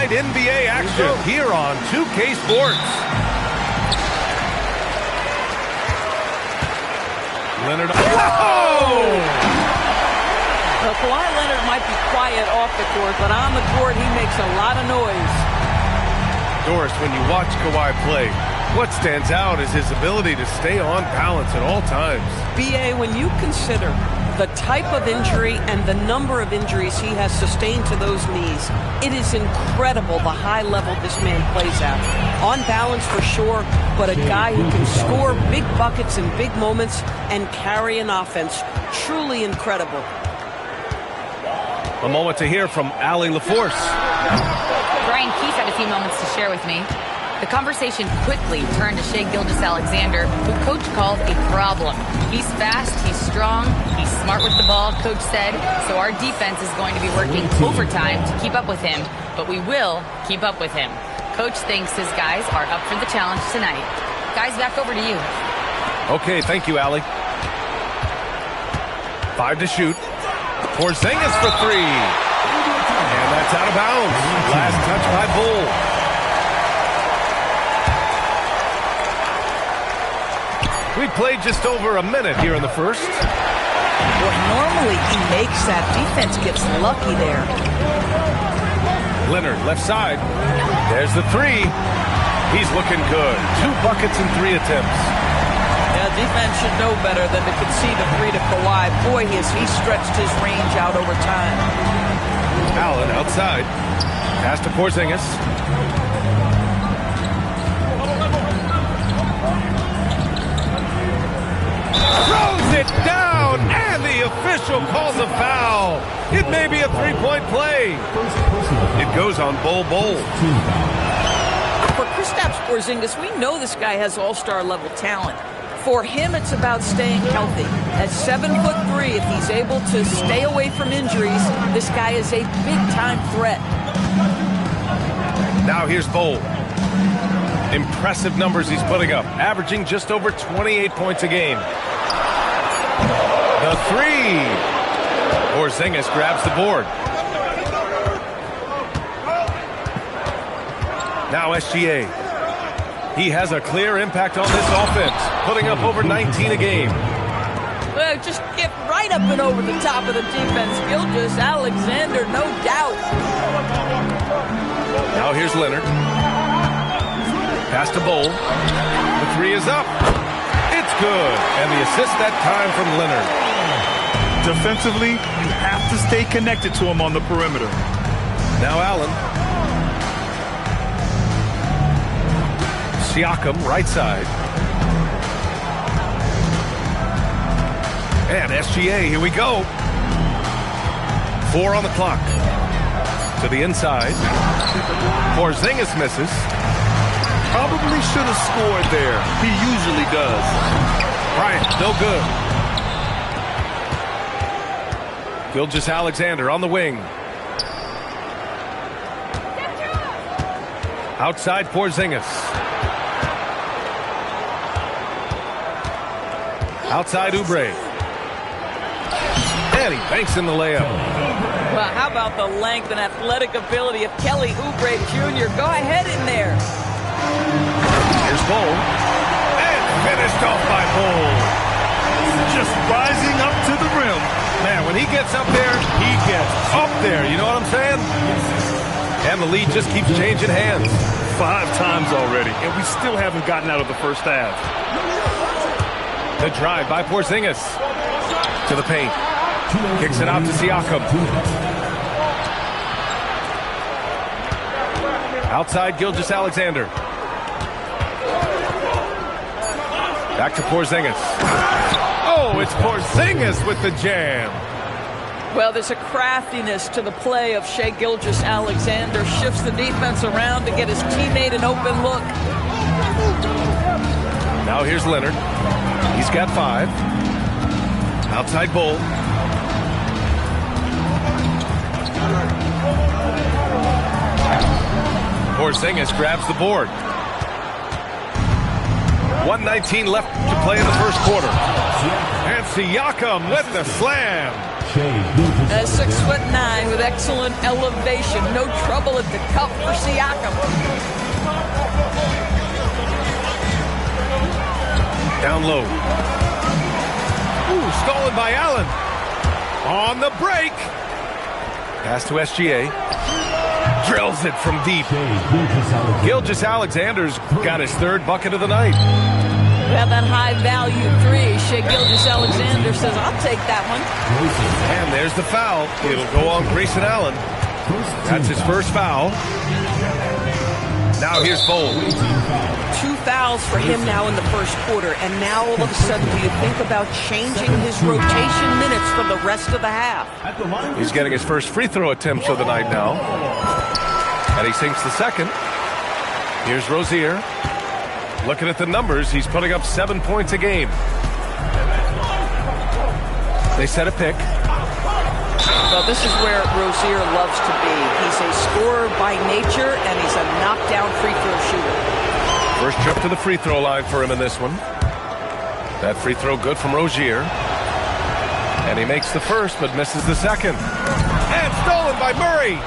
night NBA action here on 2K Sports. Leonard. Whoa! Well, Kawhi Leonard might be quiet off the court, but on the court, he makes a lot of noise. Doris, when you watch Kawhi play, what stands out is his ability to stay on balance at all times. B.A., when you consider the type of injury and the number of injuries he has sustained to those knees, it is incredible the high level this man plays at. On balance for sure, but a guy who can score big buckets in big moments and carry an offense. Truly incredible. A moment to hear from Allie LaForce. Brian Keefe had a few moments to share with me. The conversation quickly turned to Shai Gilgeous-Alexander, who Coach called a problem. He's fast, he's strong, he's smart with the ball, Coach said, so our defense is going to be working overtime to keep up with him, but we will keep up with him. Coach thinks his guys are up for the challenge tonight. Guys, back over to you. Okay, thank you, Allie. 5 to shoot. Porzingis for 3. And that's out of bounds. Last touch by Bull. We played just over a minute here in the first. Well, normally he makes that. Defense gets lucky there. Leonard, left side. There's the 3. He's looking good. 2 buckets and 3 attempts. Yeah, defense should know better than to concede a 3 to Kawhi. Boy, has he stretched his range out over time. Allen outside. Pass to Porzingis. Throws it down, and the official calls a foul. It may be a 3-point play. It goes on Bol. For Kristaps Porzingis, we know this guy has all-star level talent. For him, it's about staying healthy. At 7'3", if he's able to stay away from injuries, this guy is a big-time threat. Now here's Bol. Impressive numbers he's putting up, averaging just over 28 points a game. The 3. Porzingis grabs the board. Now SGA. He has a clear impact on this offense, putting up over 19 a game. Well, just get right up and over the top of the defense. Gilgeous-Alexander, no doubt. Now here's Leonard. Pass to Bol. The 3 is up. It's good. And the assist that time from Leonard. Defensively, you have to stay connected to him on the perimeter. Now Allen. Siakam, right side. And SGA, here we go. 4 on the clock. To the inside. Porzingis misses. Probably should have scored there. He usually does. Bryant, no good. Gilgeous-Alexander on the wing. Outside Porzingis. Outside Oubre. And he banks in the layup. Well, how about the length and athletic ability of Kelly Oubre Jr.? Go ahead in there. Here's Bol. And finished off by Bol. Just rising up to the rim. Man, when he gets up there, he gets up there. You know what I'm saying? And the lead just keeps changing hands. 5 times already, and we still haven't gotten out of the first half. The drive by Porzingis. To the paint. Kicks it out to Siakam. Outside Gilgeous-Alexander. Back to Porzingis. Oh, it's Porzingis with the jam. Well, there's a craftiness to the play of Shai Gilgeous-Alexander. Shifts the defense around to get his teammate an open look. Now here's Leonard. He's got 5. Outside Bol. Porzingis grabs the board. 1:19 left to play in the first quarter. And Siakam with the slam. A 6'9" with excellent elevation. No trouble at the cup for Siakam. Down low. Ooh, stolen by Allen. On the break. Pass to SGA. Drills it from deep. Gilgeous-Alexander's got his third bucket of the night. We have that high-value three. Shai Gilgeous-Alexander says, I'll take that one. And there's the foul. It'll go on Grayson Allen. That's his first foul. Now here's Bol. 2 fouls for him now in the first quarter. And now all of a sudden, do you think about changing his rotation minutes for the rest of the half? He's getting his first free throw attempts of the night now. And he sinks the second. Here's Rozier. Looking at the numbers, he's putting up 7 points a game. They set a pick. Well, this is where Rozier loves to be. He's a scorer by nature, and he's a knockdown free throw shooter. First trip to the free throw line for him in this one. That free throw good from Rozier. And he makes the first, but misses the second. And stolen by Murray.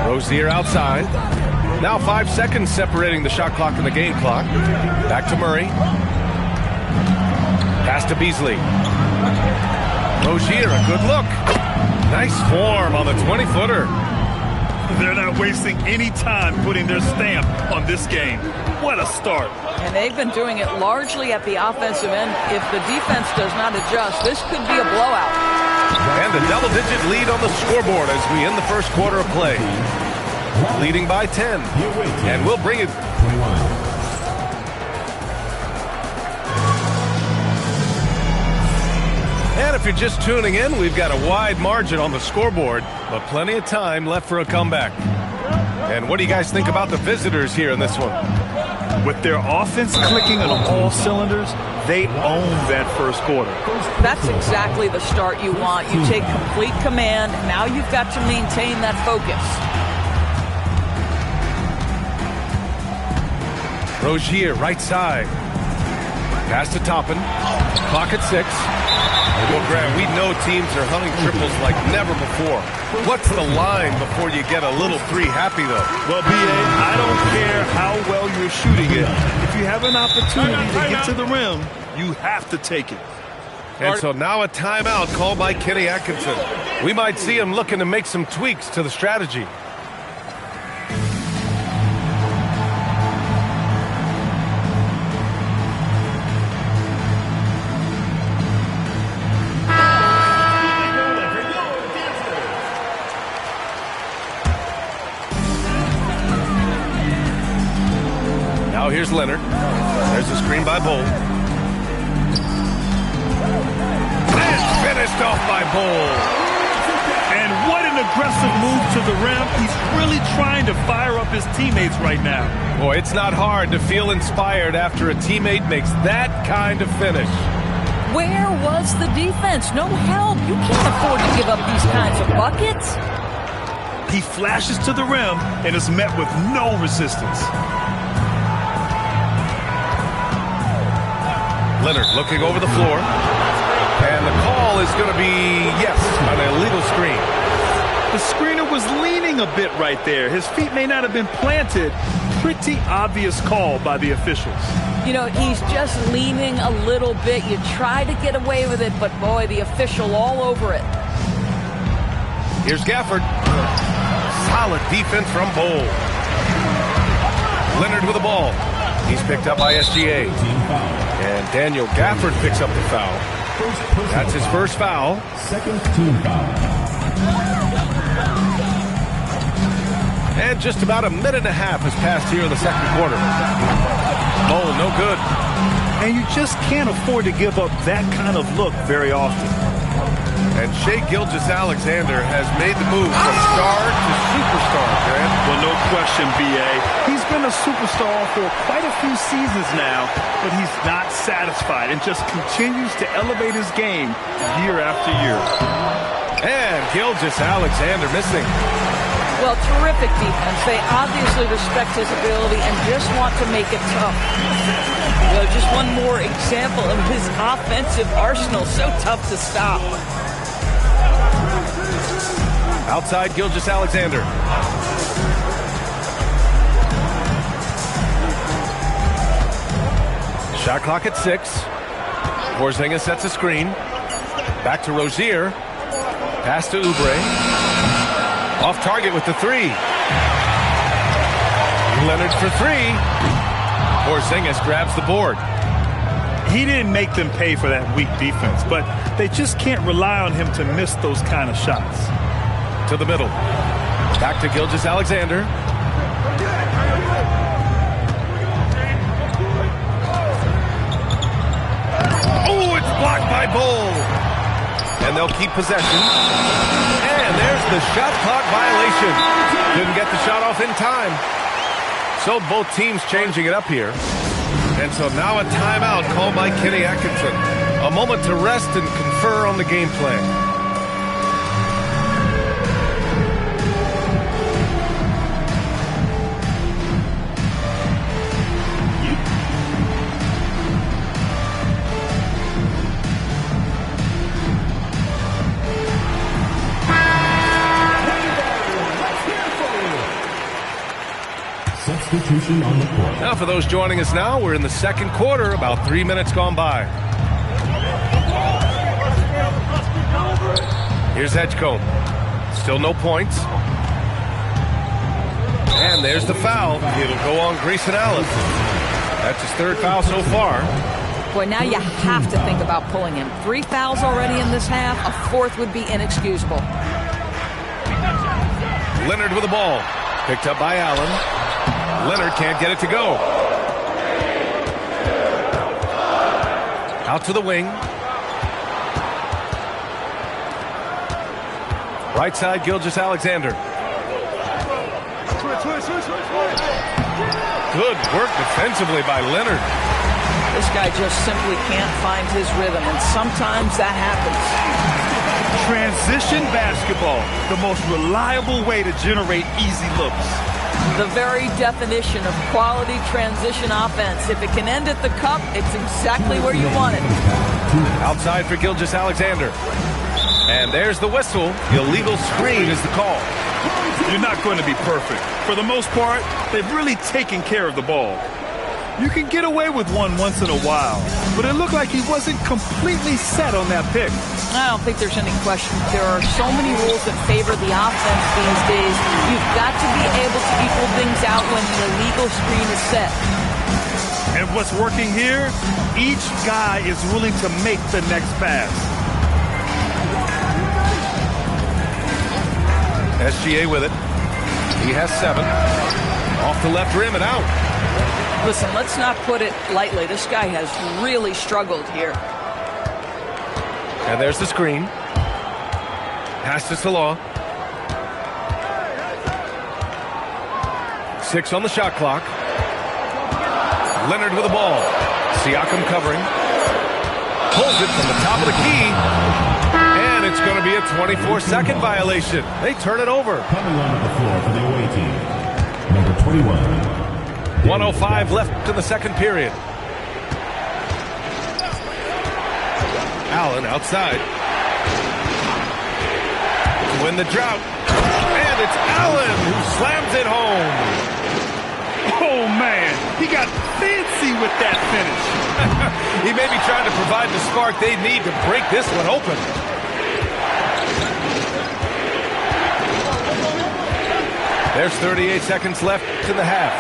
Rozier outside. Now 5 seconds separating the shot clock and the game clock. Back to Murray. Pass to Beasley. Rozier, a good look. Nice form on the 20-footer. They're not wasting any time putting their stamp on this game. What a start. And they've been doing it largely at the offensive end. If the defense does not adjust, this could be a blowout. And a double-digit lead on the scoreboard as we end the first quarter of play. Leading by 10. And we'll bring it. And if you're just tuning in, we've got a wide margin on the scoreboard, but plenty of time left for a comeback. And what do you guys think about the visitors here in this one? With their offense clicking on all cylinders, they own that first quarter. That's exactly the start you want. You take complete command. Now you've got to maintain that focus. Rozier, right side. Pass to Toppin. Clock at 6. Well, Grant, we know teams are hunting triples like never before. What's the line before you get a little three happy, though? Well, B.A., I don't care how well you're shooting it. If you have an opportunity to get to the rim, you have to take it. And so now a timeout called by Kenny Atkinson. We might see him looking to make some tweaks to the strategy. Now here's Leonard. There's the screen by Bol. And finished off by Bol. And what an aggressive move to the rim. He's really trying to fire up his teammates right now. Boy, it's not hard to feel inspired after a teammate makes that kind of finish. Where was the defense? No help. You can't afford to give up these kinds of buckets. He flashes to the rim and is met with no resistance. Leonard looking over the floor. And the call is going to be, yes, an illegal screen. The screener was leaning a bit right there. His feet may not have been planted. Pretty obvious call by the officials. You know, he's just leaning a little bit. You try to get away with it, but boy, the official all over it. Here's Gafford. Solid defense from Bol. Leonard with the ball. He's picked up by SGA. And Daniel Gafford picks up the foul. That's his first foul. Second team foul. And just about a minute and a half has passed here in the second quarter. Bol, no good. And you just can't afford to give up that kind of look very often. And Shai Gilgeous-Alexander has made the move from star to superstar, Grant. Well, no question, B.A. He's been a superstar for quite a few seasons now, but he's not satisfied and just continues to elevate his game year after year. And Gilgeous-Alexander missing. Well, terrific defense. They obviously respect his ability and just want to make it tough. You know, just one more example of his offensive arsenal. So tough to stop. Outside Gilgeous-Alexander. Shot clock at 6. Porzingis sets a screen. Back to Rozier. Pass to Oubre. Off target with the 3. Leonard for 3. Porzingis grabs the board. He didn't make them pay for that weak defense, but they just can't rely on him to miss those kind of shots. To the middle. Back to Gilgeous-Alexander. Oh, it's blocked by Bull. And they'll keep possession. And there's the shot clock violation. Didn't get the shot off in time. So both teams changing it up here. And so now a timeout called by Kenny Atkinson. A moment to rest and confer on the game plan. Substitution on the court. Now for those joining us now, we're in the second quarter, about 3 minutes gone by. Here's Edgecombe. Still no points. And there's the foul. It'll go on Grayson Allen. That's his 3rd foul so far. Boy, now you have to think about pulling him. 3 fouls already in this half. A 4th would be inexcusable. Leonard with the ball. Picked up by Allen. Leonard can't get it to go. Out to the wing. Right side, Gilgeous-Alexander. Good work defensively by Leonard. This guy just simply can't find his rhythm, and sometimes that happens. Transition basketball, the most reliable way to generate easy looks. The very definition of quality transition offense. If it can end at the cup, it's exactly where you want it. Outside for Gilgeous-Alexander. And there's the whistle. Illegal screen is the call. You're not going to be perfect. For the most part, they've really taken care of the ball. You can get away with one once in a while, but it looked like he wasn't completely set on that pick. I don't think there's any question. There are so many rules that favor the offense these days. You've got to be able to equal things out when the illegal screen is set. And what's working here? Each guy is willing to make the next pass. SGA with it. He has 7. Off the left rim and out. Listen, let's not put it lightly. This guy has really struggled here. And there's the screen. Pass to Salah. 6 on the shot clock. Leonard with the ball. Siakam covering. Pulls it from the top of the key. And it's going to be a 24-second violation. They turn it over. Coming onto the floor for the away team, number 21. 1:05 left in the second period. Allen outside to win the drought. And it's Allen who slams it home. Oh, man. He got fancy with that finish. He may be trying to provide the spark they need to break this one open. There's 38 seconds left in the half.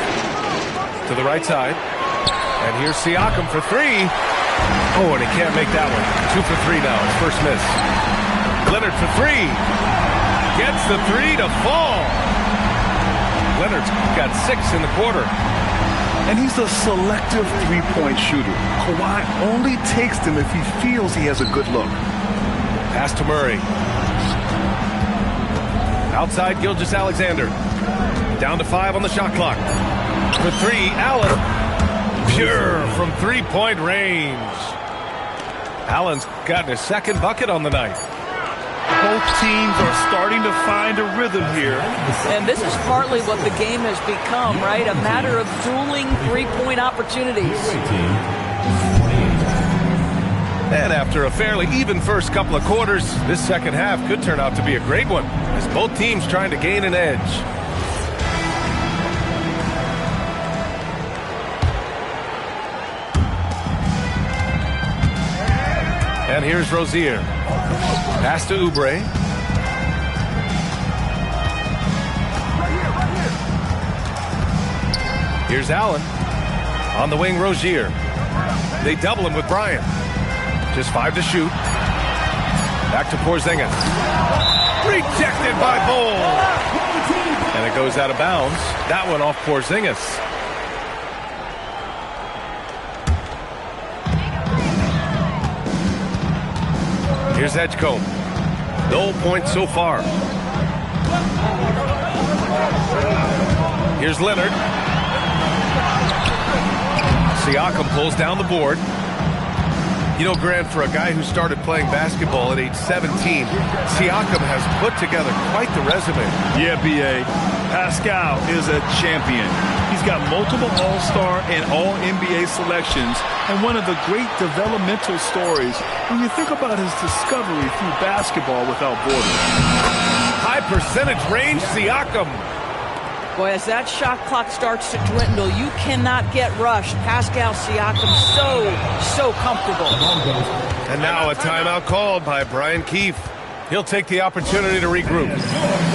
To the right side. And here's Siakam for 3. Oh, and he can't make that one. 2 for 3 now. His first miss. Leonard for 3. Gets the 3 to fall. Leonard's got 6 in the quarter. And he's a selective three-point shooter. Kawhi only takes them if he feels he has a good look. Pass to Murray. Outside Gilgeous-Alexander. Down to 5 on the shot clock. For 3, Allen. Pure from 3-point range. Allen's gotten his 2nd bucket on the night. Both teams are starting to find a rhythm here. And this is partly what the game has become, right? A matter of dueling three-point opportunities. And after a fairly even first couple of quarters, this second half could turn out to be a great one, as both teams trying to gain an edge. And here's Rozier. Pass to Oubre. Here's Allen. On the wing, Rozier. They double him with Bryant. Just 5 to shoot. Back to Porzingis. Rejected by Bol. And it goes out of bounds. That one off Porzingis. Here's Edgecombe. No points so far. Here's Leonard. Siakam pulls down the board. You know, Grant, for a guy who started playing basketball at age 17, Siakam has put together quite the resume. Yeah, B.A. Pascal is a champion. He's got multiple All-Star and All-NBA selections, and one of the great developmental stories when you think about his discovery through basketball without borders. High percentage range, Siakam. Boy, as that shot clock starts to dwindle, you cannot get rushed. Pascal Siakam so comfortable. And now a timeout called by Brian Keefe. He'll take the opportunity to regroup.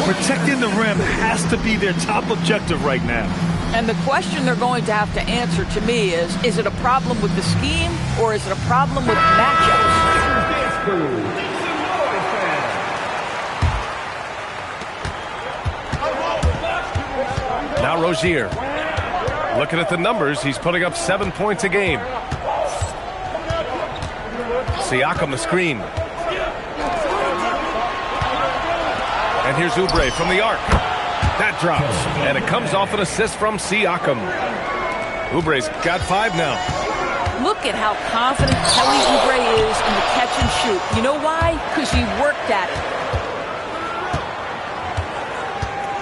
Protecting the rim has to be their top objective right now. And the question they're going to have to answer to me is it a problem with the scheme or is it a problem with matchups? Now Rozier. Looking at the numbers, he's putting up 7 points a game. Siakam the screen. And here's Oubre from the arc. That drops, and it comes off an assist from Siakam. Oubre's got 5 now. Look at how confident Kelly Oubre is in the catch and shoot. You know why? Because he worked at it.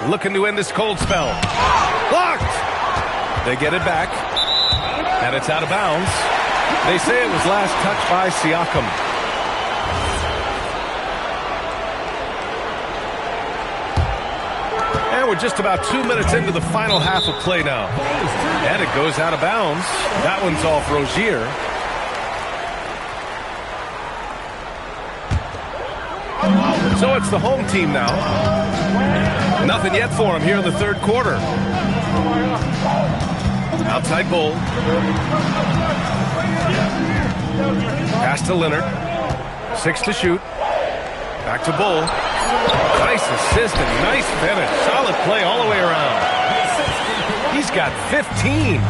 Looking to end this cold spell. Blocked! They get it back, and it's out of bounds. They say it was last touched by Siakam. And we're just about 2 minutes into the final half of play now. And it goes out of bounds. That one's off Rozier. So it's the home team now. Nothing yet for him here in the third quarter. Outside Bol. Pass to Leonard. 6 to shoot. Back to Bol. Nice assist and nice finish. Solid play all the way around. He's got 15.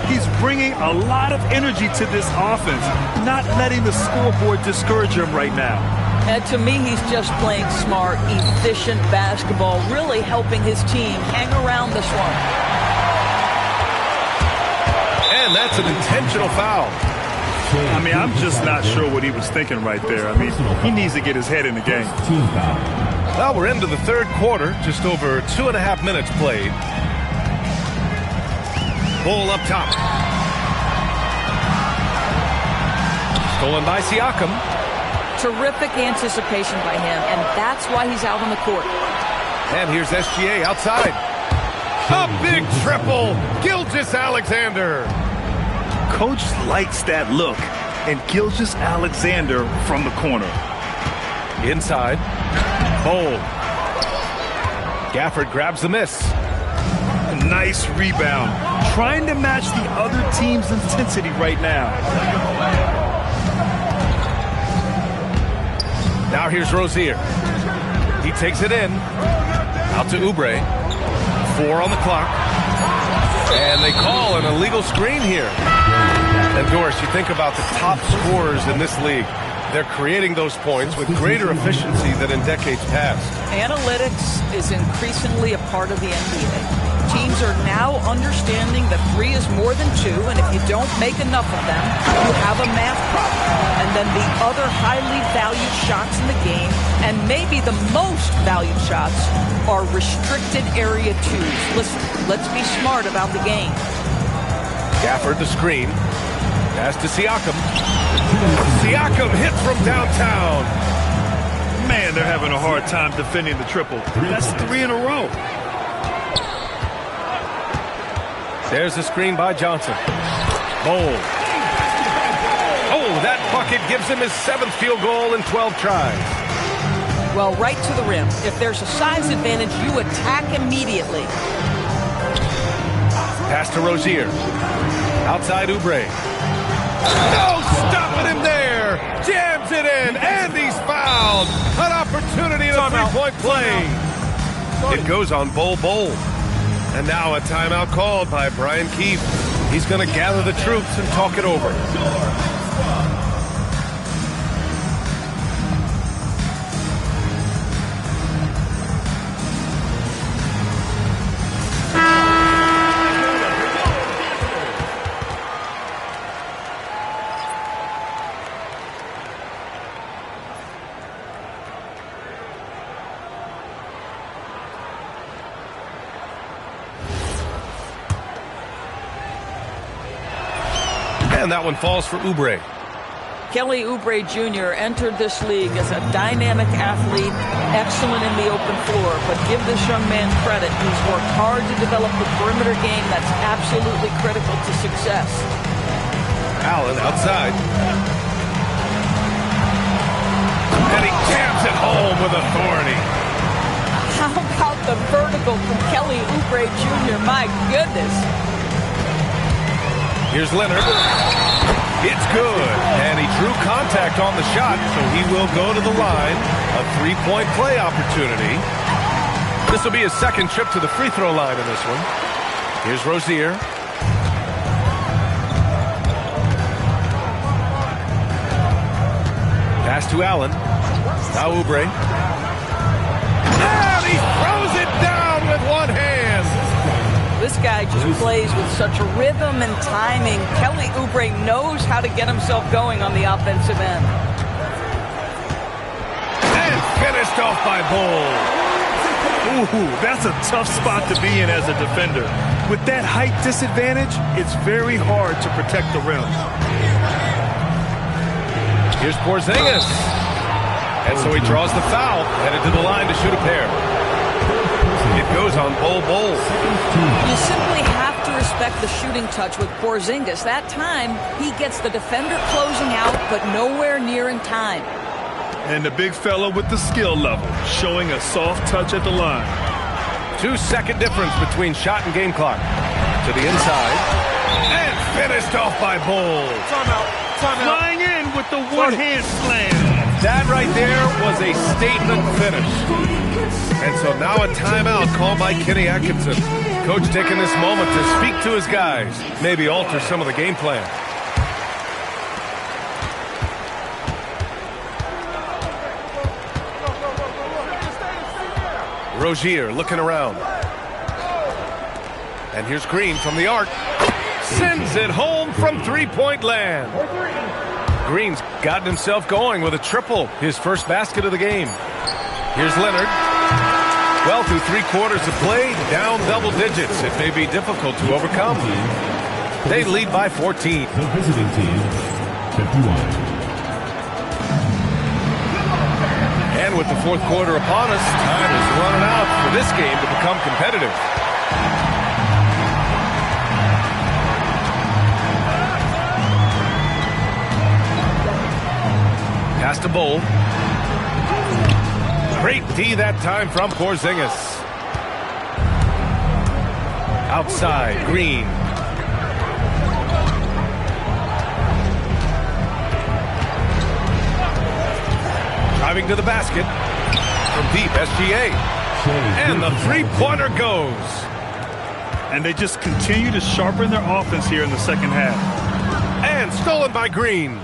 He's bringing a lot of energy to this offense, not letting the scoreboard discourage him right now. And to me, he's just playing smart, efficient basketball, really helping his team hang around this one. And that's an intentional foul. I mean, I'm just not sure what he was thinking right there. I mean, he needs to get his head in the game. Well, we're into the third quarter, just over 2.5 minutes played. Bol up top. Stolen by Siakam. Terrific anticipation by him, and that's why he's out on the court. And here's SGA outside. A big triple. Gilgeous-Alexander. Coach likes that look, and Gilgeous-Alexander from the corner. Inside. Bol. Gafford grabs the miss. Nice rebound. Trying to match the other team's intensity right now. Now here's Rozier. He takes it in. Out to Oubre. 4 on the clock. And they call an illegal screen here. And Doris, you think about the top scorers in this league. They're creating those points with greater efficiency than in decades past. Analytics is increasingly a part of the NBA. Teams are now understanding that 3 is more than 2, and if you don't make enough of them, you have a math problem. And then the other highly valued shots in the game, and maybe the most valued shots, are restricted area 2s. Listen, let's be smart about the game. Gafford the screen. Pass to Siakam. Siakam hits from downtown. Man, they're having a hard time defending the triple. That's 3 in a row. There's the screen by Johnson. Bol. Oh, that bucket gives him his 7th field goal in 12 tries. Well, right to the rim. If there's a size advantage, you attack immediately. Pass to Rozier. Outside Oubre. No, stopping him there. Jams it in, and he's fouled. An opportunity in a three-point play. It goes on Bol. And now a timeout called by Brian Keefe. He's going to gather the troops and talk it over. And that one falls for Oubre. Kelly Oubre Jr. entered this league as a dynamic athlete, excellent in the open floor, but give this young man credit. He's worked hard to develop the perimeter game that's absolutely critical to success. Allen outside. And he jams it home with authority. How about the vertical from Kelly Oubre Jr.? My goodness. Here's Leonard. It's good. And he drew contact on the shot, so he will go to the line. A three-point play opportunity. This will be his 2nd trip to the free throw line in this one. Here's Rozier. Pass to Allen. Now Oubre. And he throws it down with one hand. This guy just plays with such a rhythm and timing. Kelly Oubre knows how to get himself going on the offensive end. And finished off by Bol. Ooh, that's a tough spot to be in as a defender. With that height disadvantage, it's very hard to protect the rim. Here's Porzingis. And so he draws the foul, headed to the line to shoot a pair. It goes on Bol. You simply have to respect the shooting touch with Porzingis. That time, he gets the defender closing out, but nowhere near in time. And the big fella with the skill level, showing a soft touch at the line. 2-second difference between shot and game clock. To the inside. And finished off by Bol. Timeout. Flying in with the one-hand slam. That right there was a statement finish. And so now a timeout called by Kenny Atkinson. Coach taking this moment to speak to his guys, maybe alter some of the game plan. Rozier looking around. And here's Green from the arc. Sends it home from three-point land. Green's gotten himself going with a triple, his first basket of the game. Here's Leonard. Well, through 3 quarters of play, down double digits. It may be difficult to overcome. They lead by 14. The visiting team, 51. And with the 4th quarter upon us, time is running out for this game to become competitive. Pass to Bol. Great D that time from Porzingis. Outside, Green. Driving to the basket. From deep, SGA. And the three-pointer goes. And they just continue to sharpen their offense here in the second half. And stolen by Green.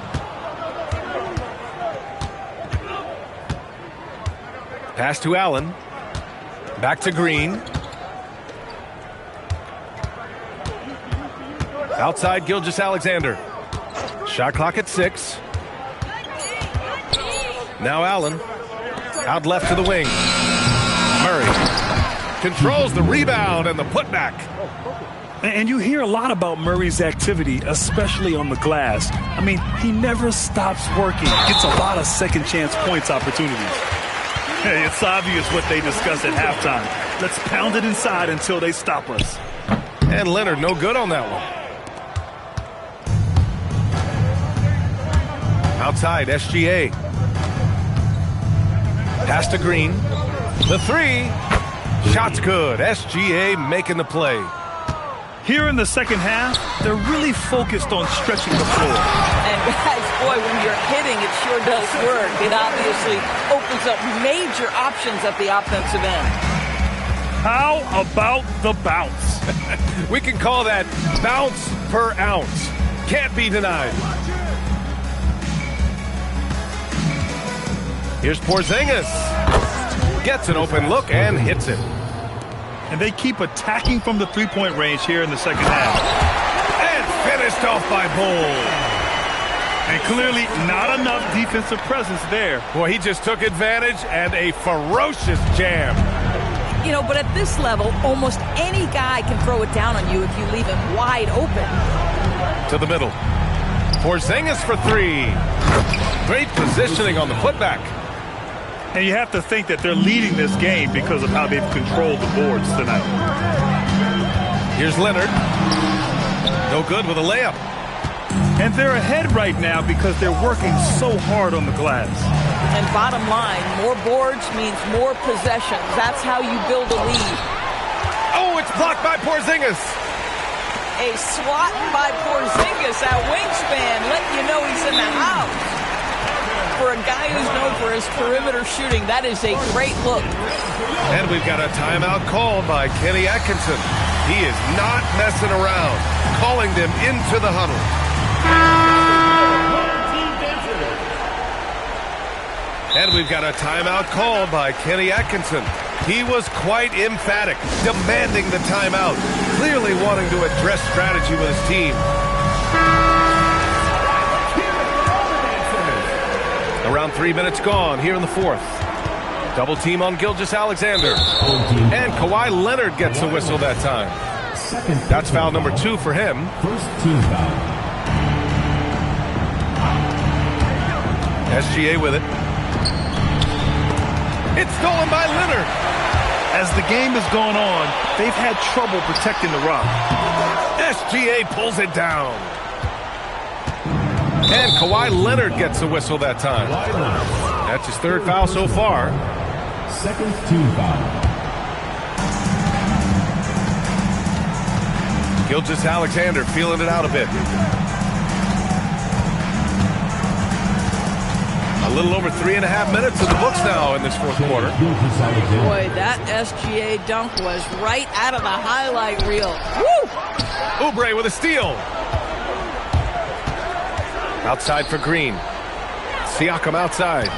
Pass to Allen. Back to Green. Outside Gilgeous-Alexander. Shot clock at 6. Now Allen. Out left to the wing. Murray controls the rebound and the putback. And you hear a lot about Murray's activity, especially on the glass. I mean, he never stops working. Gets a lot of second chance points opportunities. Hey, it's obvious what they discussed at halftime. Let's pound it inside until they stop us. And Leonard no good on that one. Outside, SGA. Pass to Green. The 3. Shot's good. SGA making the play. Here in the second half, they're really focused on stretching the floor. And guys, boy, when you're hitting, it sure does work. It obviously opens up major options at the offensive end. How about the bounce? We can call that bounce per ounce. Can't be denied. Here's Porzingis. Gets an open look and hits it. And they keep attacking from the three-point range here in the second half. And finished off by Bull. And clearly not enough defensive presence there. Boy, he just took advantage and a ferocious jam. You know, but at this level, almost any guy can throw it down on you if you leave him wide open. To the middle. Porzingis for 3. Great positioning on the putback. And you have to think that they're leading this game because of how they've controlled the boards tonight. Here's Leonard. No good with a layup. And they're ahead right now because they're working so hard on the glass. And bottom line, more boards means more possessions. That's how you build a lead. Oh, it's blocked by Porzingis. A swat by Porzingis at wingspan, letting you know he's in the house. For a guy who's known for his perimeter shooting, that is a great look. And we've got a timeout called by Kenny Atkinson. He is not messing around, calling them into the huddle. And we've got a timeout called by Kenny Atkinson. He was quite emphatic, demanding the timeout, clearly wanting to address strategy with his team. Around 3 minutes gone here in the fourth. Double team on Gilgeous-Alexander. And Kawhi Leonard gets a whistle that time. That's foul number 2 for him. First team foul. SGA with it. It's stolen by Leonard. As the game has gone on, they've had trouble protecting the rock. SGA pulls it down. And Kawhi Leonard gets a whistle that time. That's his 3rd foul so far. Second team foul. Gilgeous-Alexander feeling it out a bit. A little over 3.5 minutes in the books now in this fourth quarter. Boy, that SGA dunk was right out of the highlight reel. Woo! Oubre with a steal. Outside for Green. Siakam outside.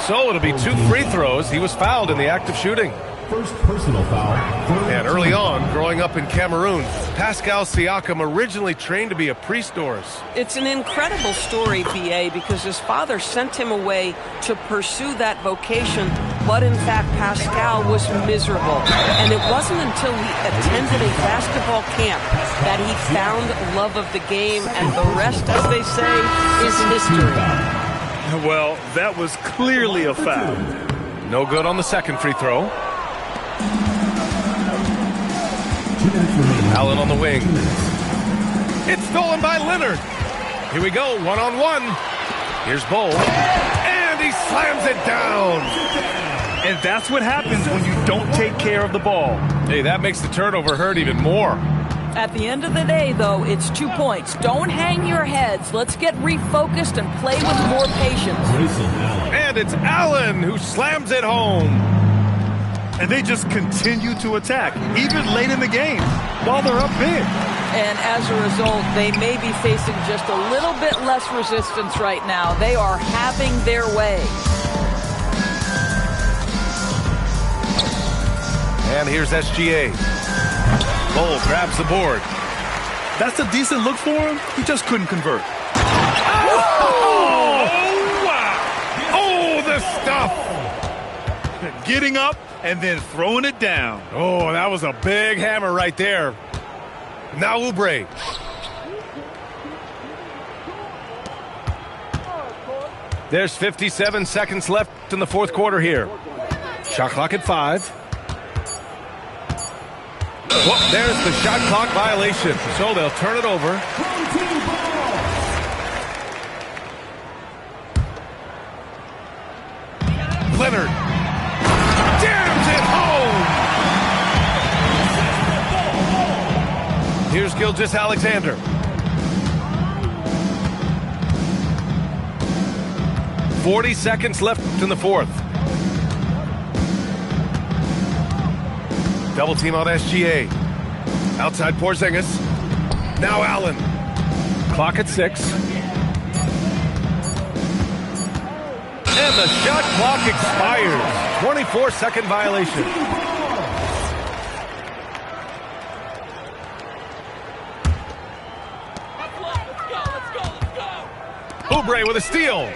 So it'll be 2 free throws. He was fouled in the act of shooting. First personal foul. And early on, growing up in Cameroon, Pascal Siakam originally trained to be a priest doors. It's an incredible story, BA, because his father sent him away to pursue that vocation, but in fact, Pascal was miserable. And it wasn't until he attended a basketball camp that he found love of the game, and the rest, as they say, is history. Well, that was clearly a foul. No good on the second free throw. Allen on the wing. It's stolen by Leonard. Here we go, one-on-one. Here's Bull. And he slams it down. And that's what happens when you don't take care of the ball. Hey, that makes the turnover hurt even more. At the end of the day, though, it's 2 points. Don't hang your heads. Let's get refocused and play with more patience. And it's Allen who slams it home. And they just continue to attack, even late in the game, while they're up big. And as a result, they may be facing just a little bit less resistance right now. They are having their way. And here's SGA. Cole grabs the board. That's a decent look for him. He just couldn't convert. Oh, wow. Oh, the stuff. Getting up and then throwing it down. Oh, that was a big hammer right there. Now Oubre. There's 57 seconds left in the fourth quarter here. Shot clock at 5. Well, there's the shot clock violation. So they'll turn it over. Leonard jams it home. Here's Gilgeous-Alexander. "40 seconds left in the fourth. Double team on SGA. Outside Porzingis. Now Allen. Clock at 6. And the shot clock expires. 24-second violation. Oubre with a steal.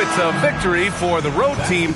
It's a victory for the road team.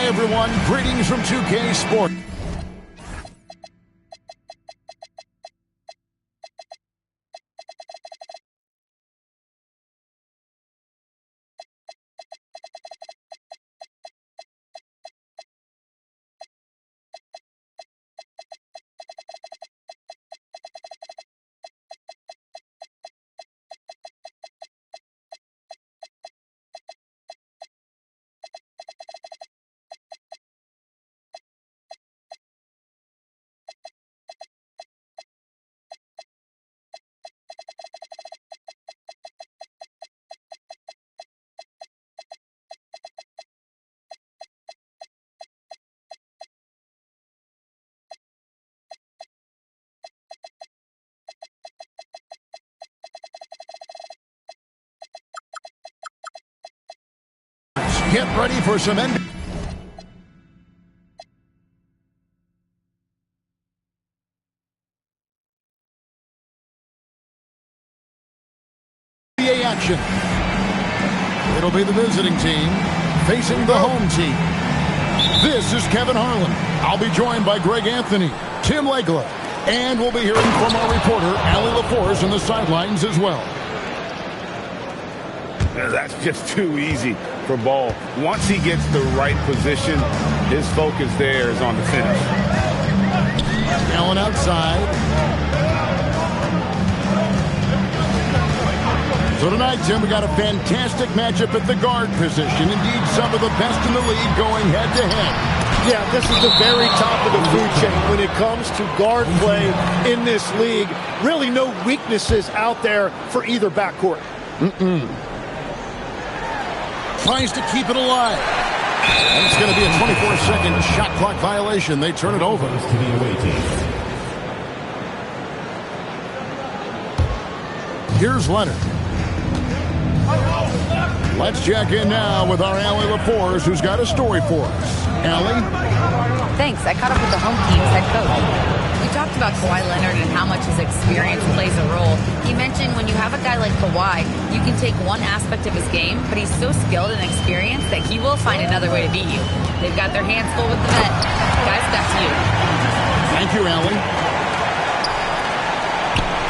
Hi, everyone. Greetings from 2K Sports. Get ready for some NBA action. It'll be the visiting team facing the home team. This is Kevin Harlan. I'll be joined by Greg Anthony, Tim Legler, and we'll be hearing from our reporter, Allie LaForce, on the sidelines as well. That's just too easy for Ball. Once he gets the right position, his focus there is on the finish. Allen outside. So tonight, Tim, we got a fantastic matchup at the guard position. Indeed, some of the best in the league going head-to-head. Yeah, this is the very top of the food chain when it comes to guard play in this league. Really no weaknesses out there for either backcourt. Tries to keep it alive. And it's going to be a 24-second shot clock violation. They turn it over. To the away team. Here's Leonard. Let's check in now with our Allie LaForce, who's got a story for us. Allie? Thanks. I caught up with the home team's head coach. We talked about Kawhi Leonard and how much his experience plays a role. He mentioned when you have a guy like Kawhi, you can take one aspect of his game, but he's so skilled and experienced that he will find another way to beat you. They've got their hands full with the vet. Guys, back to you. Thank you, Allie.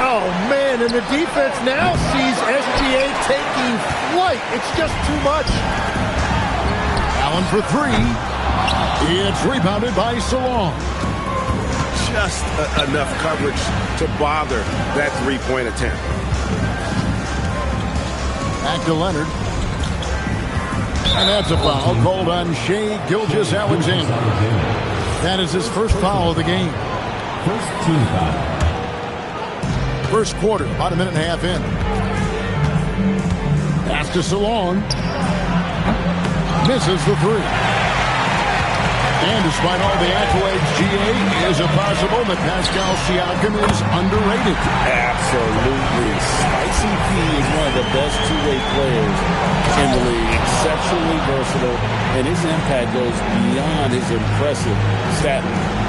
Oh, man, and the defense now sees SGA taking flight. It's just too much. Allen for three. It's rebounded by Salon. Just enough coverage to bother that three-point attempt. Back to Leonard. And that's a foul called on Shai Gilgeous-Alexander. That is his first foul of the game. First team foul. First quarter, about a minute and a half in. Pass to Salon. Misses the three. And despite all the accolades, GA, is it possible that Pascal Siakam is underrated? Absolutely. Spicy P is one of the best two-way players in the league. Exceptionally versatile, and his impact goes beyond his impressive stat line.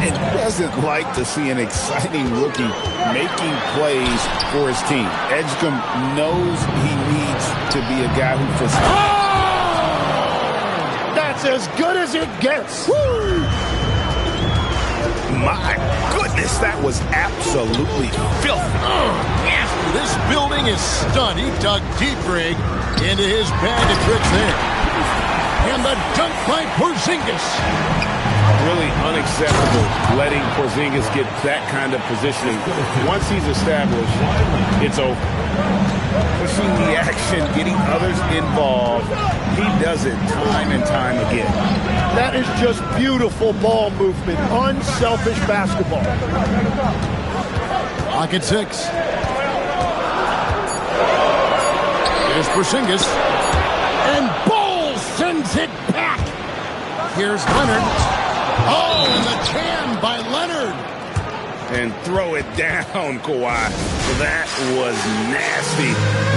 And doesn't like to see an exciting rookie making plays for his team. Edgecombe knows he needs to be a guy who facilitates. That's as good as it gets. Woo! My goodness, that was absolutely filthy. This building is stunned. He dug deep, Greg, into his bag of tricks there. And the dunk by Porzingis. Really unacceptable letting Porzingis get that kind of positioning. Once he's established, it's over. Pushing the action, getting others involved. He does it time and time again. That is just beautiful ball movement. Unselfish basketball. Clock at 6. Here's Porzingis. And Ball sends it back. Here's Leonard. Oh, and the jam by Leonard. And throw it down, Kawhi. That was nasty.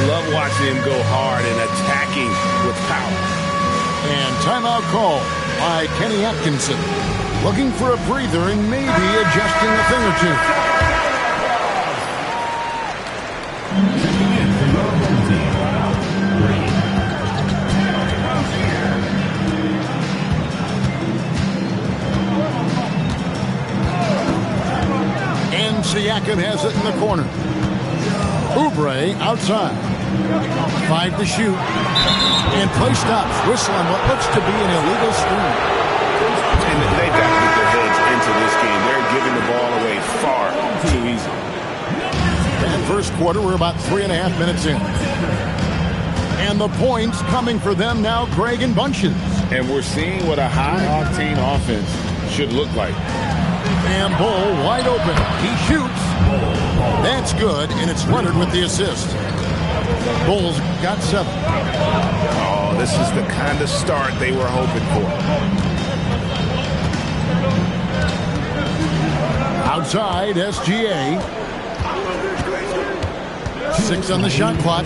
Love watching him go hard and attacking with power. And timeout call by Kenny Atkinson. Looking for a breather and maybe adjusting a thing or two. Siakam has it in the corner. Oubre outside. 5 to shoot. And play stops. Whistle on what looks to be an illegal screen. And they've got to get their heads into this game. They're giving the ball away far too easy. And first quarter, we're about 3.5 minutes in. And the points coming for them now, Greg, in bunches. And we're seeing what a high-octane offense should look like. And Bull wide open. He shoots. That's good, and it's Leonard with the assist. Bulls got 7. Oh, this is the kind of start they were hoping for. Outside, SGA. 6 on the shot clock.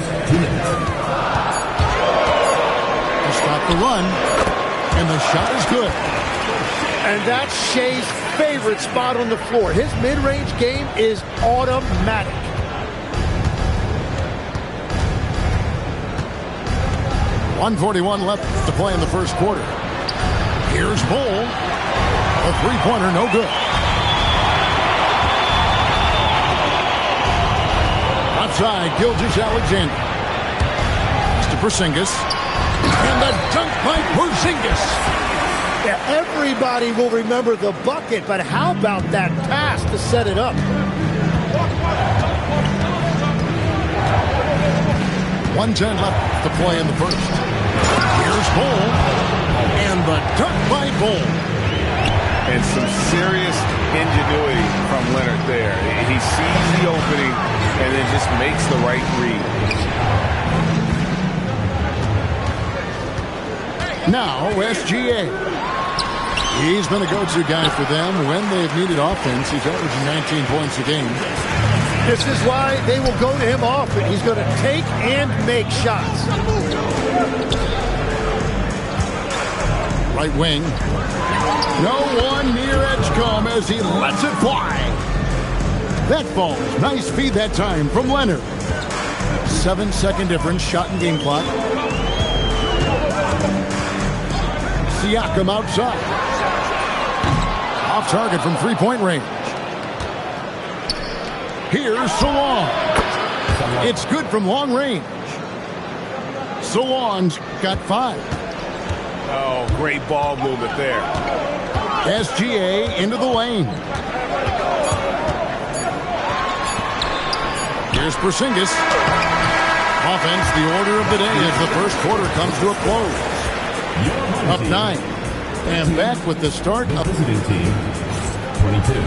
Stop the run, and the shot is good. And that's Shea's favorite spot on the floor. His mid-range game is automatic. .141 left to play in the first quarter. Here's Bull. A three-pointer, no good. Outside, Gilgeous-Alexander. Mr. Porzingis. And the dunk by Porzingis. Yeah, everybody will remember the bucket, but how about that pass to set it up? 1:10 left to play in the first. Here's Bull. And the dunk by Bull. And some serious ingenuity from Leonard there. He sees the opening and then just makes the right read. Now, SGA. He's been a go-to guy for them when they've needed offense. He's averaging 19 points a game. This is why they will go to him often. He's going to take and make shots. Right wing. No one near Edgecombe as he lets it fly. That falls. Nice feed that time from Leonard. 7-second difference. Shot and game clock. Siakam outside. Off target from three-point range. Here's Solon. It's good from long range. Solon's got 5. Oh, great ball movement there. SGA into the lane. Here's Porzingis. Offense, the order of the day as the first quarter comes to a close. Up 9. And back with the start of visiting team, 22.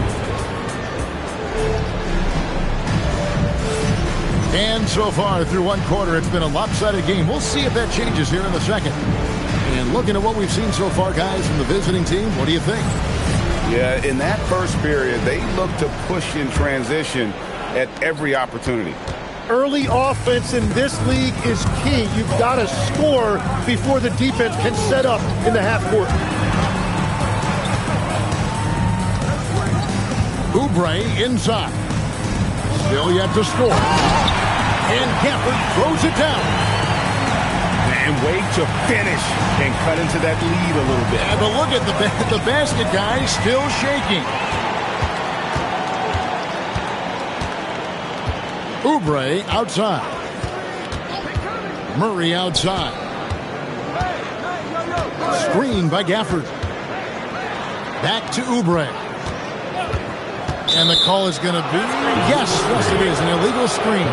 And so far through one quarter, it's been a lopsided game. We'll see if that changes here in the second. And looking at what we've seen so far, guys, from the visiting team, what do you think? Yeah, in that first period, they looked to push in transition at every opportunity. Early offense in this league is key. You've got to score before the defense can set up in the half court. Oubre inside. Still yet to score. And Gafford throws it down. And wait to finish and cut into that lead a little bit. Yeah, but look at the basket guy still shaking. Oubre outside. Murray outside. Screen by Gafford. Back to Oubre. And the call is going to be, yes, it is, an illegal screen.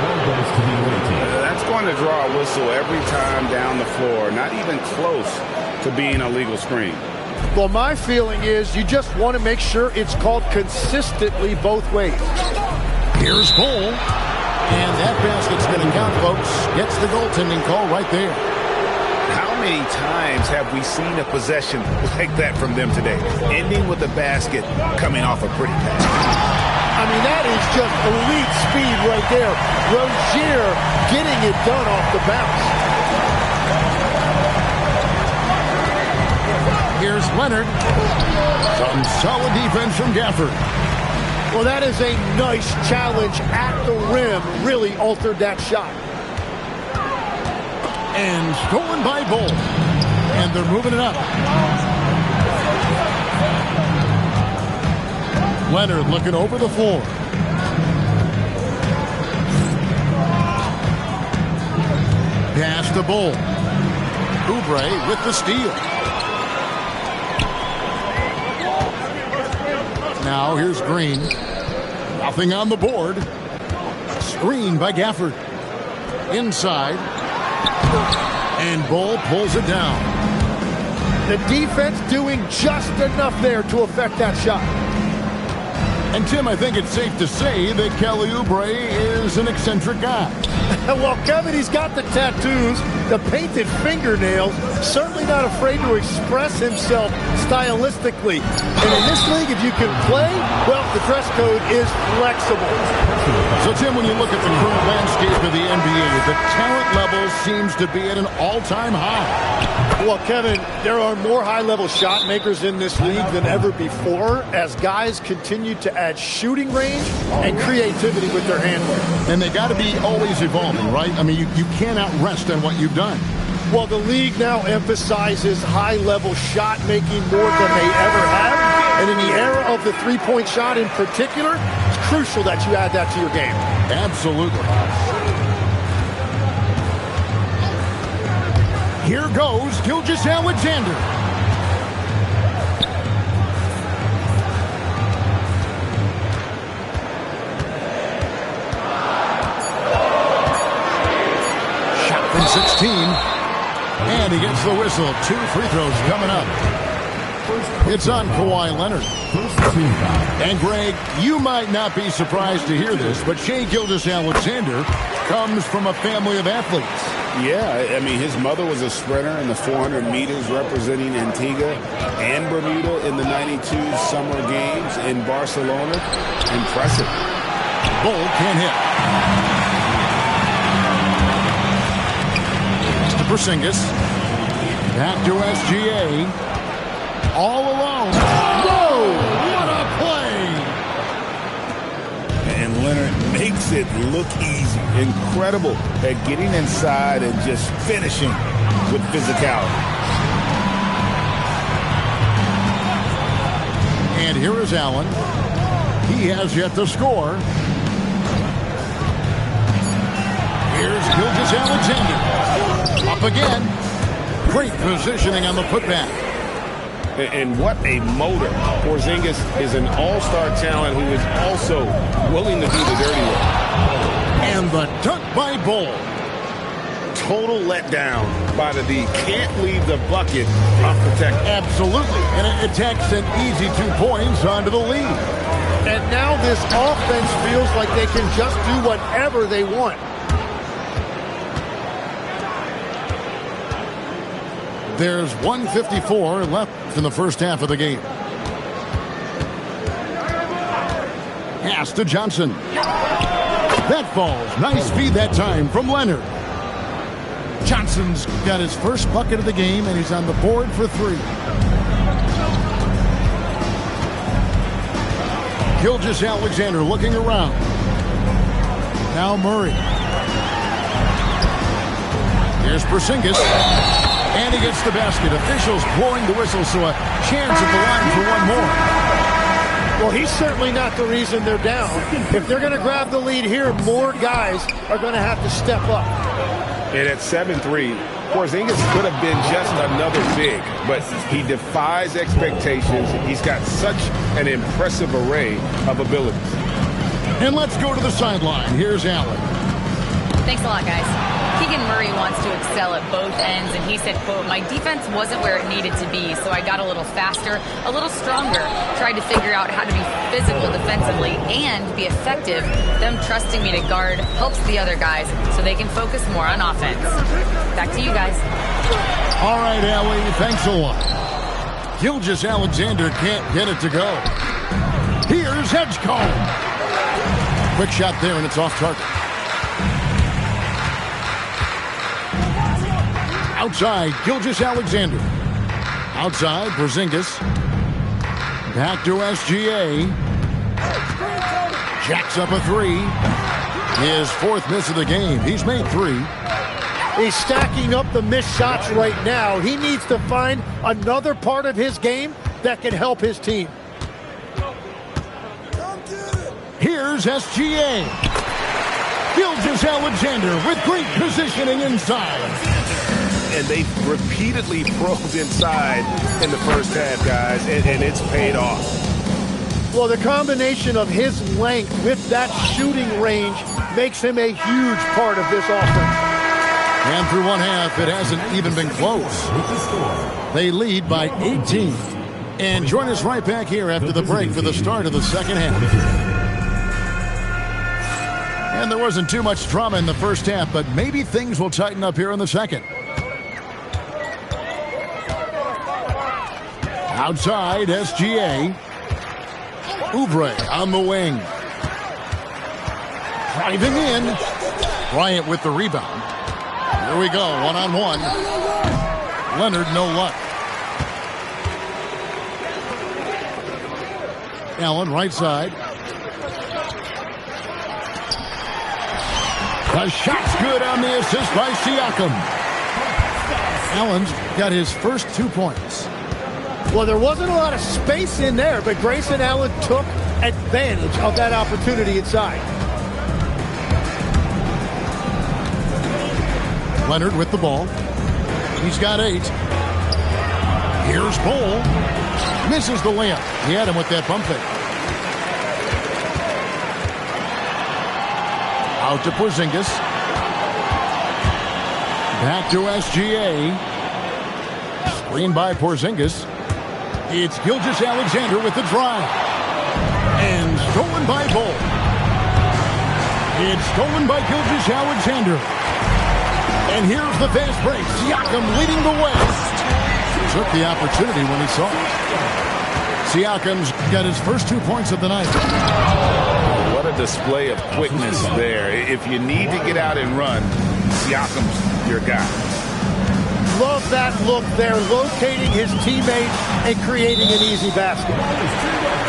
That's going to draw a whistle every time down the floor. Not even close to being a legal screen. Well, my feeling is you just want to make sure it's called consistently both ways. Here's Bull. And that basket's going to count, folks. Gets the goaltending call right there. How many times have we seen a possession like that from them today? Ending with a basket coming off a pretty pass. I mean, that is just elite speed right there. Rozier getting it done off the bounce. Here's Leonard. Some solid defense from Gafford. Well, that is a nice challenge at the rim. Really altered that shot. And stolen by Bull. And they're moving it up. Leonard looking over the floor. to Bull. Oubre with the steal. Now here's Green. Nothing on the board. Screen by Gafford. Inside. And Bull pulls it down. The defense doing just enough there to affect that shot. And Tim, I think it's safe to say that Kelly Oubre is an eccentric guy. Well, Kevin, he's got the tattoos, the painted fingernails, certainly not afraid to express himself stylistically. And in this league, if you can play, well, the dress code is flexible. So, Tim, when you look at the current landscape of the NBA, the talent level seems to be at an all-time high. Well, Kevin, there are more high-level shot makers in this league than ever before as guys continue to add shooting range and creativity with their handwork. And they got to be always evolving, right? I mean, you cannot rest on what you've done. Well, the league now emphasizes high-level shot making more than they ever have. And in the era of the three-point shot in particular, it's crucial that you add that to your game. Absolutely. Here goes Gilgeous-Alexander. Shot from 16. And he gets the whistle. 2 free throws coming up. It's on Kawhi Leonard. And Greg, you might not be surprised to hear this, but Shai Gilgeous-Alexander comes from a family of athletes. Yeah, I mean, his mother was a sprinter in the 400 meters representing Antigua and Bermuda in the 92 Summer Games in Barcelona. Impressive. Bull can't hit. It's to Porzingis. Back to SGA. All alone. Whoa! What a play! And Leonard makes it look easy. Incredible at getting inside and just finishing with physicality. And here is Allen. He has yet to score. Here's Gilgeous-Alexander. Up again. Great positioning on the putback. And what a motor. Porzingis is an all-star talent who is also willing to do the dirty work. And the dunk by Bull. Total letdown by the D. Can't leave the bucket unprotected. Absolutely. And it takes an easy 2 points onto the lead. And now this offense feels like they can just do whatever they want. There's 1:54 left in the first half of the game. Pass to Johnson. That falls. Nice feed that time from Leonard. Johnson's got his first bucket of the game, and he's on the board for 3. Gilgeous-Alexander looking around. Now Murray. Here's Porzingis. And he gets the basket. Officials blowing the whistle, so a chance at the line for one more. Well, he's certainly not the reason they're down. If they're going to grab the lead here, more guys are going to have to step up. And at 7-3, Porzingis could have been just another big, but he defies expectations. He's got such an impressive array of abilities. And let's go to the sideline. Here's Allen. Thanks a lot, guys. Keegan Murray wants to excel at both ends, and he said, quote, "My defense wasn't where it needed to be, so I got a little faster, a little stronger, tried to figure out how to be physical defensively and be effective. Them trusting me to guard helps the other guys so they can focus more on offense." Back to you guys. All right, Allie, thanks a lot. Gilgeous-Alexander can't get it to go. Here's Edgecombe. Quick shot there, and it's off target. Outside, Gilgeous-Alexander. Outside, Porzingis. Back to SGA. Jacks up a 3. His 4th miss of the game. He's made 3. He's stacking up the missed shots right now. He needs to find another part of his game that can help his team. Here's SGA. Gilgeous-Alexander with great positioning inside. And they've repeatedly probed inside in the first half, guys, and it's paid off. Well, the combination of his length with that shooting range makes him a huge part of this offense. And through one half, it hasn't even been close. They lead by 18. And join us right back here after the break for the start of the second half. And there wasn't too much drama in the first half, but maybe things will tighten up here in the second. Outside, SGA. Oubre on the wing. Driving in. Bryant with the rebound. Here we go, one-on-one. Leonard, no luck. Allen, right side. The shot's good on the assist by Siakam. Allen's got his first 2 points. Well, there wasn't a lot of space in there, but Grayson Allen took advantage of that opportunity inside. Leonard with the ball. He's got 8. Here's Cole. Misses the layup. He had him with that bump fake. Out to Porzingis. Back to SGA. Screen by Porzingis. It's Gilgeous-Alexander with the drive. And stolen by Bol. It's stolen by Gilgeous-Alexander. And here's the fast break. Siakam leading the way. Took the opportunity when he saw it. Siakam's got his first 2 points of the night. What a display of quickness there. If you need to get out and run, Siakam's your guy. Love that look there, locating his teammate and creating an easy basket.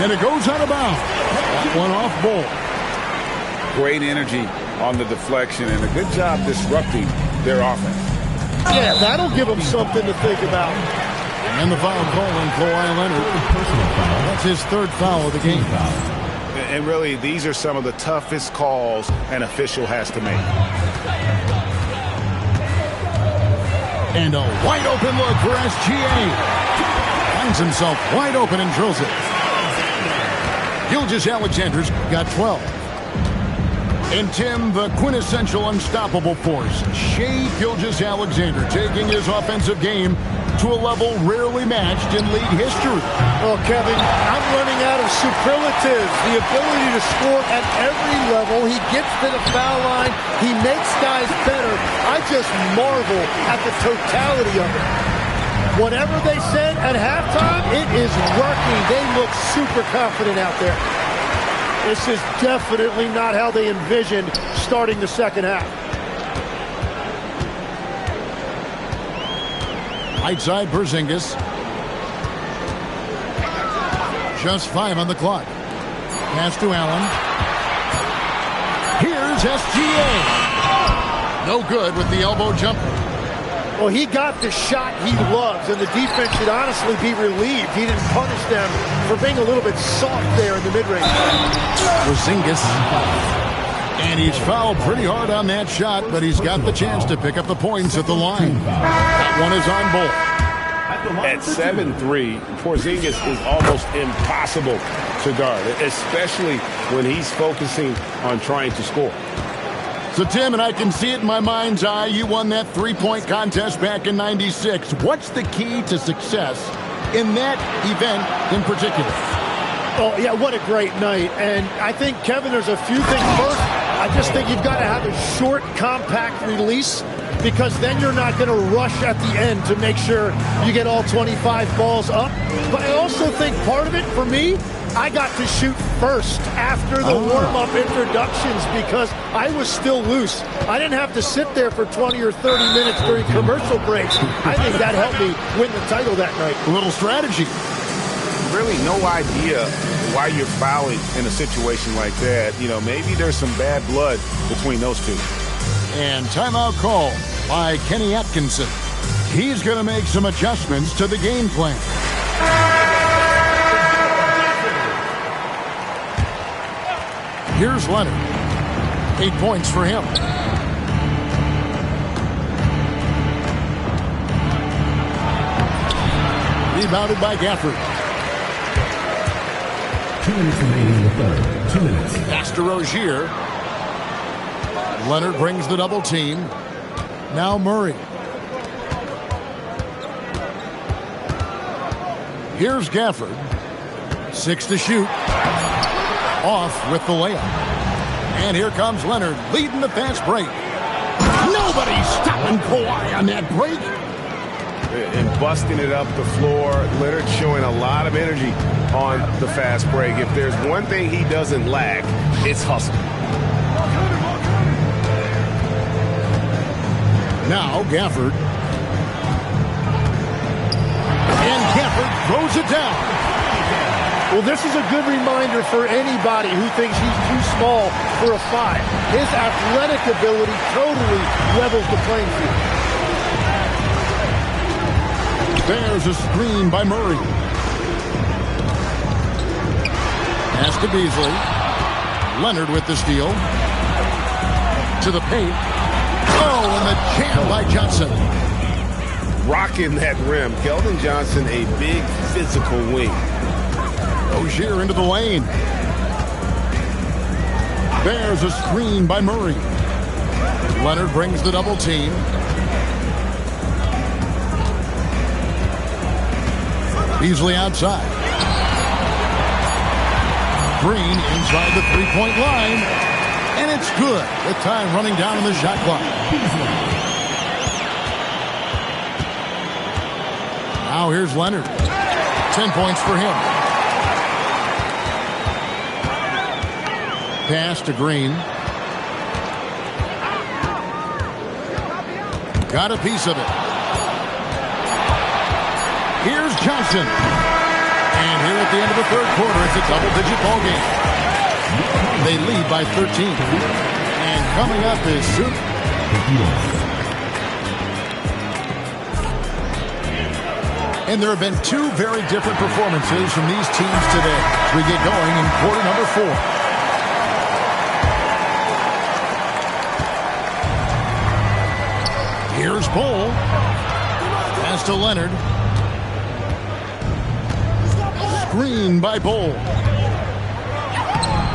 And it goes out of bounds. That one off Bol. Great energy on the deflection and a good job disrupting their offense. Yeah, that'll give them something to think about. And the foul call on Kawhi Leonard. That's his 3rd foul of the game. And really, these are some of the toughest calls an official has to make. And a wide open look for SGA. Finds himself wide open and drills it. Gilgeous-Alexander's got 12. And Tim, the quintessential unstoppable force, Shai Gilgeous-Alexander, taking his offensive game to a level rarely matched in league history. Well, Kevin, I'm running out of superlatives. The ability to score at every level. He gets to the foul line. He makes guys better. I just marvel at the totality of it. Whatever they said at halftime, it is working. They look super confident out there. This is definitely not how they envisioned starting the second half. Right side, Porzingis. Just 5 on the clock. Pass to Allen. Here's SGA. No good with the elbow jumper. Well, he got the shot he loves, and the defense should honestly be relieved. He didn't punish them for being a little bit soft there in the mid-range. Porzingis. And he's fouled pretty hard on that shot, but he's got the chance to pick up the points at the line. That one is on Bol. At 7'3", Porzingis is almost impossible to guard, especially when he's focusing on trying to score. So, Tim, and I can see it in my mind's eye, you won that 3-point contest back in '96. What's the key to success in that event in particular? Oh, yeah, what a great night. And I think, Kevin, there's a few things. First, I just think you've got to have a short, compact release, because then you're not going to rush at the end to make sure you get all 25 balls up. But I also think part of it, for me, I got to shoot first after the warm-up introductions because I was still loose. I didn't have to sit there for 20 or 30 minutes during commercial breaks. I think that helped me win the title that night. A little strategy. Really no idea why you're fouling in a situation like that. You know, maybe there's some bad blood between those two. And timeout call by Kenny Atkinson. He's going to make some adjustments to the game plan. Here's Leonard. 8 points for him. Rebounded by Gafford. 2 minutes remaining in the third. 2 minutes. Pass to Rozier. Leonard brings the double team. Now Murray. Here's Gafford. 6 to shoot. Off with the layup. And here comes Leonard leading the fast break. Nobody's stopping Kawhi on that break. And busting it up the floor. Leonard showing a lot of energy on the fast break. If there's one thing he doesn't lack, it's hustle. Now Gafford. And Gafford throws it down. Well, this is a good reminder for anybody who thinks he's too small for a 5. His athletic ability totally levels the playing field. There's a screen by Murray. Pass to Beasley. Leonard with the steal. To the paint. Oh, and the jam by Johnson. Rocking that rim. Keldon Johnson, a big physical wing. Rozier into the lane. There's a screen by Murray. Leonard brings the double team. Beasley outside. Green inside the three-point line. And it's good with time running down on the shot clock. Now here's Leonard. 10 points for him. Pass to Green. Got a piece of it. Here's Johnson. And here at the end of the third quarter, it's a double-digit ball game. They lead by 13. And coming up is Soup. And there have been 2 very different performances from these teams today. We get going in quarter number 4. Here's Bull. Pass to Leonard. Screen by Bull.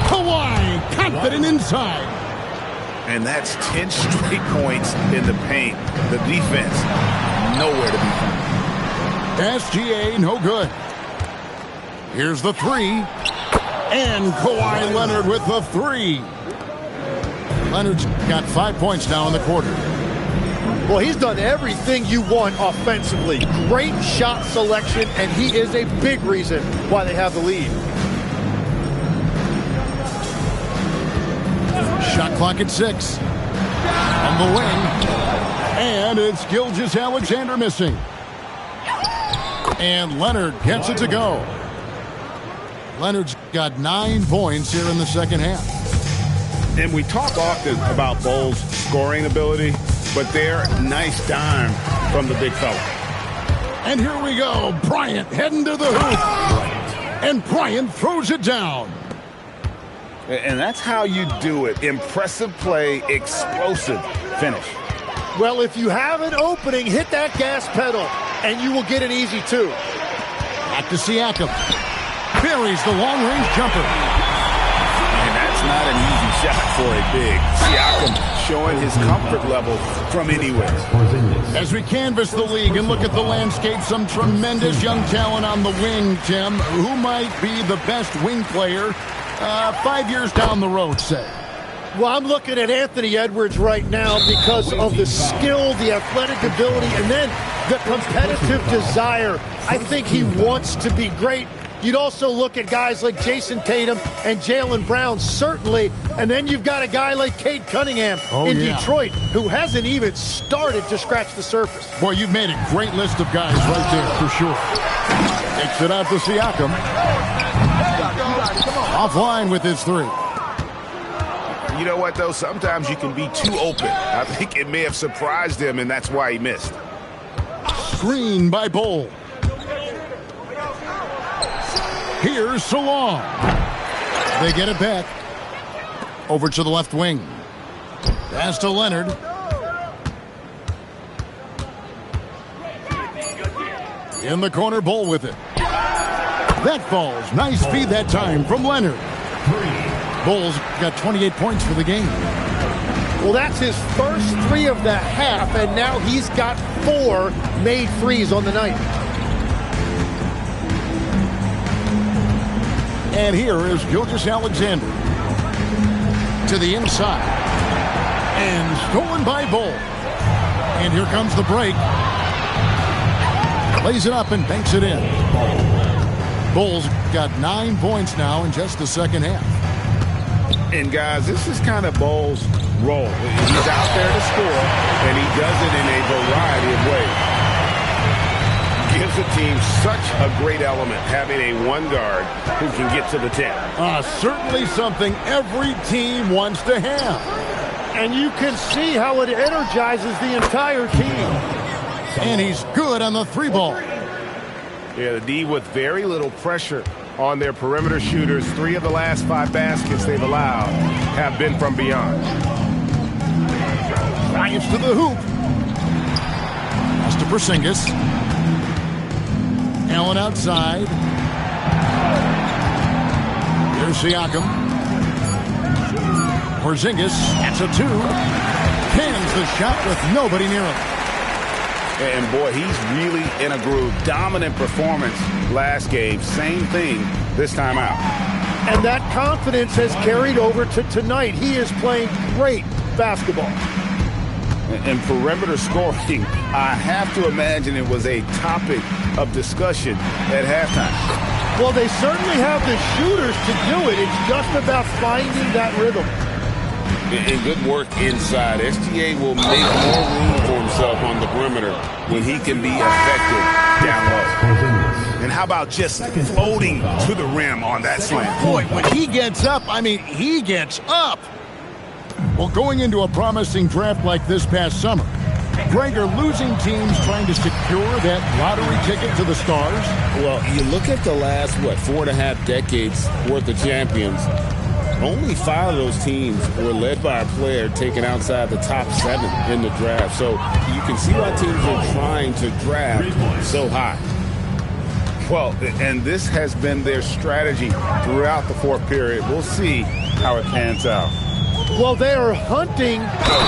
Kawhi confident inside. And that's 10 straight points in the paint. The defense, nowhere to be found. SGA, no good. Here's the 3. And Kawhi Leonard with the 3. Leonard's got 5 points now in the quarter. Well, he's done everything you want offensively. Great shot selection, and he is a big reason why they have the lead. Shot clock at 6. On the wing. And it's Gilgeous-Alexander missing. And Leonard gets it to go. Leonard's got 9 points here in the second half. And we talk often about Bull's scoring ability, but they're nice dime from the big fella. And here we go. Bryant heading to the hoop. And Bryant throws it down. And that's how you do it. Impressive play, explosive finish. Well, if you have an opening, hit that gas pedal, and you will get an easy 2. Back to Siakam. Buries the long-range jumper. And that's not an easy shot for a big. Siakam showing his comfort level from anywhere. As we canvass the league and look at the landscape, some tremendous young talent on the wing, Tim. Who might be the best wing player 5 years down the road, say? Well, I'm looking at Anthony Edwards right now because of the skill, the athletic ability, and then the competitive desire. I think he wants to be great. You'd also look at guys like Jason Tatum and Jaylen Brown, certainly. And then you've got a guy like Cade Cunningham in Detroit, who hasn't even started to scratch the surface. Boy, you've made a great list of guys right there, for sure. Takes it out to Siakam. Offline with his 3. You know what, though? Sometimes you can be too open. I think it may have surprised him, and that's why he missed. Screen by Bull. Here's Salong. They get it back. Over to the left wing. Pass to Leonard. In the corner, Bull with it. That falls. Nice feed that time from Leonard. Bull's got 28 points for the game. Well, that's his first 3 of the half, and now he's got 4 made threes on the night. And here is Gilgeous-Alexander to the inside. And stolen by Bull. And here comes the break. Lays it up and banks it in. Bull's got 9 points now in just the second half. And, guys, this is kind of Bull's role. He's out there to score, and he does it in a variety of ways. Gives the team such a great element, having a one guard who can get to the 10. Certainly something every team wants to have. And you can see how it energizes the entire team. And he's good on the 3-ball. Yeah, the D with very little pressure on their perimeter shooters. 3 of the last 5 baskets they've allowed have been from beyond. Bryant to the hoop. Pass to Porzingis. Allen outside. Here's Siakam. Porzingis, that's a 2. Cans the shot with nobody near him. And, boy, he's really in a groove. Dominant performance last game. Same thing this time out. And that confidence has carried over to tonight. He is playing great basketball. And perimeter scoring, I have to imagine it was a topic of discussion at halftime. Well, they certainly have the shooters to do it. It's just about finding that rhythm. And good work inside. SGA will make more room for himself on the perimeter when he can be effective down low. And how about just floating to the rim on that slam? Boy, when he gets up, I mean, he gets up. Well, going into a promising draft like this past summer, Greg, are losing teams trying to secure that lottery ticket to the stars? Well, you look at the last, 4.5 decades worth of champions. Only 5 of those teams were led by a player taken outside the top 7 in the draft. So you can see why teams are trying to draft so high. Well, and this has been their strategy throughout the 4th period. We'll see how it pans out. Well, they are hunting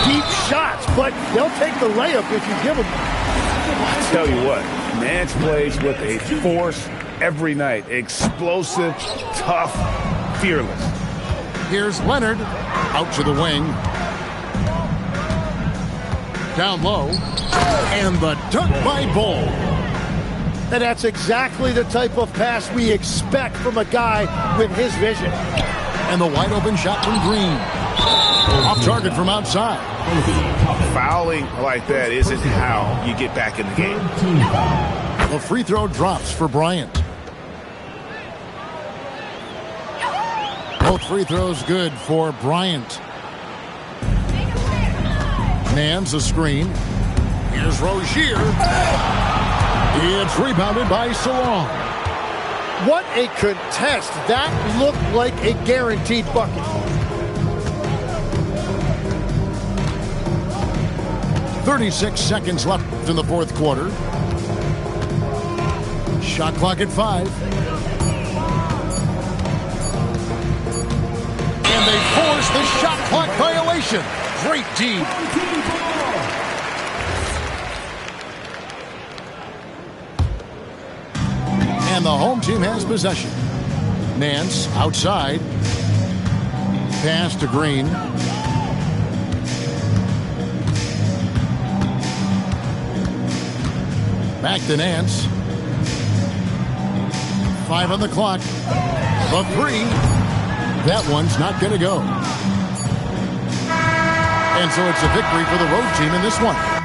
deep shots, but they'll take the layup if you give them. I tell you what, Nance plays with a force every night. Explosive, tough, fearless. Here's Leonard out to the wing. Down low. And the dunk by Bull. And that's exactly the type of pass we expect from a guy with his vision. And the wide open shot from Green. Off target from outside. Fouling like that isn't how you get back in the game. The free throw drops for Bryant. Both free throws good for Bryant. Nance a screen. Here's Rozier. It's rebounded by Salon. What a contest. That looked like a guaranteed bucket. 36 seconds left in the 4th quarter. Shot clock at 5. And they force the shot clock violation. Great D. And the home team has possession. Nance outside. Pass to Green. Back to Nance. 5 on the clock. The 3. That one's not going to go. And so it's a victory for the road team in this one.